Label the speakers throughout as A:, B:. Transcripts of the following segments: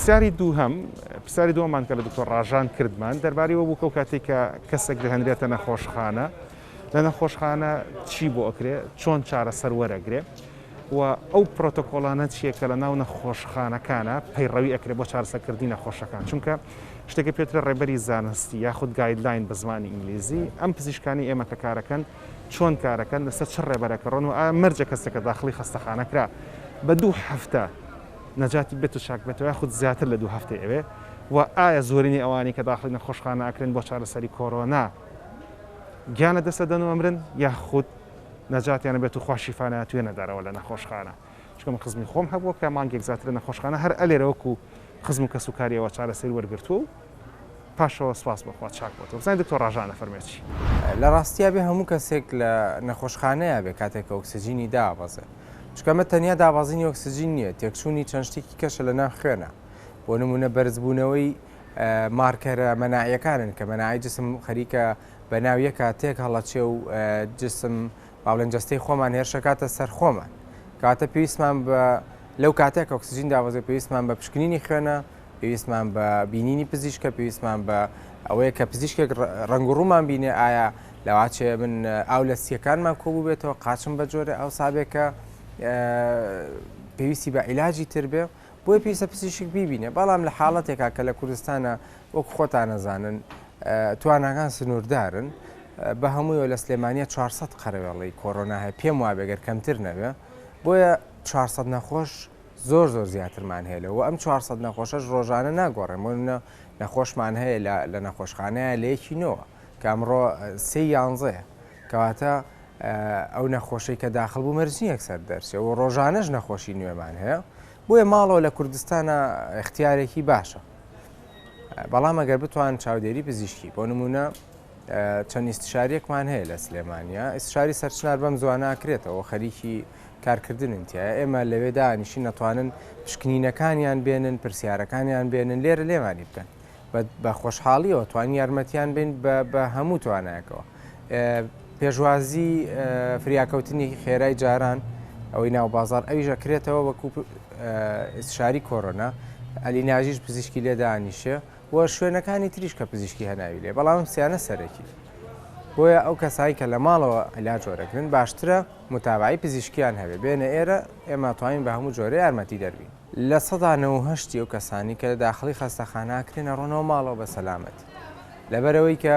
A: پرسیاری دووەمان کە لە دکتۆر ڕاژان کردمان دەربارەوە بوو کە کاتێک کە کەسێک دەهێنرێتە نەخۆشخانە لە نەخۆشخانە چی بۆ ئەکرێ چۆن چارەسەر وەرەگرێ و ئەو پرۆتۆکۆلانە چیە کە لە ناو نەخۆشخانەکانە پەیڕەوی ئەکرێ بۆ چارەسەرکردنی نەخۆشەکان چونکە شتێکی پێترە ڕێبەری زانستی یاخود گایدلاین بە زمانی ئینگلیزی ئەم پزیشکانی ئێمە کە کارەکەن چۆن کارەکەن لەسەر چ ڕێبەرەکەڕۆن و مەرجە کەسێکە داخلی خەستەخانەکرا بە 2 هەفتە نەجاتی بێت و چاک بێتەوە یاخود زیاتر لە 2 هەفتەی ئەوێ و ئایا زۆرینی ئەوانی کە داخلی نەخۆشخانە ئەکرێن بۆ چارەسەری کۆرۆنا گیانە دەسەدەن و ئەمرن یاخود نەجاتیانە بێت و خواشیفانە توێنە دەرەوە لە نەخۆشخانە چکەم خزمی خۆم هەبووە کە مانگێک زیاتر لە نەخۆشخانە هەر ئەلێرەوەکو خزم و کەسوکاریەوە چارەسەری وەرگرتووە و پاشەوە سواس بەخوا چاک بۆتەوە بزانین دکتۆر ڕاژانە فەرمێچی
B: لە ڕاستیا بێ هەموو کەسێک لە نەخۆشخانەیە بێ کاتێک ئۆکسسیجینی دابەزێ چکەمە تەنیا دابازینی ئۆکسسیجین نییە تێکچوونی چەند شتێکی کەشە لە ناو خوێنە بۆ نمونە بەرزبوونەوەی مارکەرە مەناعیەکانن کە مەناعی جسم خەریکە بە ناو یەک کاتێک هەڵەچێ و جسم باڵێنجەستەی خۆمان هێرشەکاتە سەر خۆمان کاتە پێویستمان بە لەو کاتێک ئۆکسسیجین دابەزێ پێویستمان بە پشکنینی خوێنە پێویستمان بە بینینی پزیشکە پێویستمان بە ئەوەیە کە پزیشکێک ڕەنگ و ڕوومان بینێ ئایا لەواچێ من ئاو لە سیەکانمان کۆبوو بێتەوە قاچم بە جۆرە ئەو سابێکە پێویستی بە عیلاجی تر بێ بۆی پێویستە پزیشک بیبینێ بەڵام لە حاڵەتێکا کە لە کوردستانە وەکو خۆتان نەزانن تواناکان سنووردارن بە هەموویەوە لە سلێمانیە 400 قەرەوێڵی کۆڕۆنا هەیە پێم وابێ گەر کەمتر نەبێ بۆیە 400 نەخۆش زۆر زیاترمان هەیە و ئەم 400 نەخۆشەش ڕۆژانە ناگۆڕێن بۆ نەخۆشمان هەیە لە نەخۆشخانەیە لە یەکینەوە کە ئەمڕۆ 3 کەواتە ئەو نەخۆشەی کە داخل بوو مەرجنیەک سەر دەرچێ و ڕۆژانەش نەخۆشی نوێمان هەیە بۆیە ماڵەوە لە کوردستانە اختیارێکی باشە بەڵام ئەگەر بتوان چاودێری پزیشکی بۆ نمونە چەند ئیستشاریەکمان هەیە لە سلێمانیا ئیستشاری سەرچنار بەم زوانەکرێتەوە خەریکی کارکردنن تایە ئێمە لەوێ دانیشی نەتوانن پشکنینەکانیان بێنن پرسیارەکانیان بێنن لێرە لێمانی بکەن بە خۆشحاڵیەوە توانی یارمەتیان بین بە هەموو توانایەکەوە پێشوازی فریاکەوتنی خێرای جاران ئەوەی ناو بازار ئەویش ئەکرێتەوە وەکو ئیستشاری کۆڕۆنا ئەلیناژیش پزیشکی لێ دانیشێ و شوێنەکانی تریش کە پزیشکی هەناوی لێ بەڵام سیانە سەرەکی بۆیە ئەو کەسایی کە لە ماڵەوە عیلاج وەرەگرن باشترە متابعی پزیشکیان هەبێ بێنە ئێرە ئێمە توانین بە هەموو جۆرە یارمەتی دەربین لە 190 ئەو کەسانی کە داخلی خەستەخانەکرێنە ڕۆنەوە ماڵەوە بە سەلامەتی لەبەرەوەی کە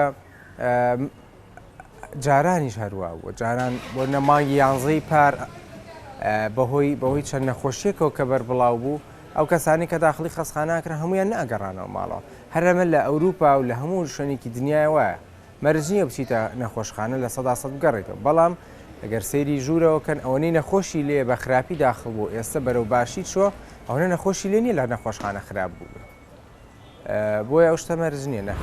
B: جارانیش هەروە بووە جاران بۆ نەمانگی 11 پار بەهۆی چەند نەخۆشیەکەوە کە بەربڵاو بوو ئەو کەسانی کە داخلی خەستەخانەکرا هەمویان ناگەڕانەوە ماڵەوە هەرەمە لە ئەوروپا و لە هەموو شوێنێکی دنیای وایە مەرجنیە بچیتە نەخۆشخانە لە 100 بگەڕێتەوە بەڵام ئەگەر سەیری ژوورەوەکەن ئەوەی نەخۆشی لێ بە خراپی داخل بوو ئێستا بەرەو باشی چوە ئەوە نەخۆشی لێ نیە لە نەخۆشخانە خراپ بوو بۆیە ئەو شتە مەرجنیە نە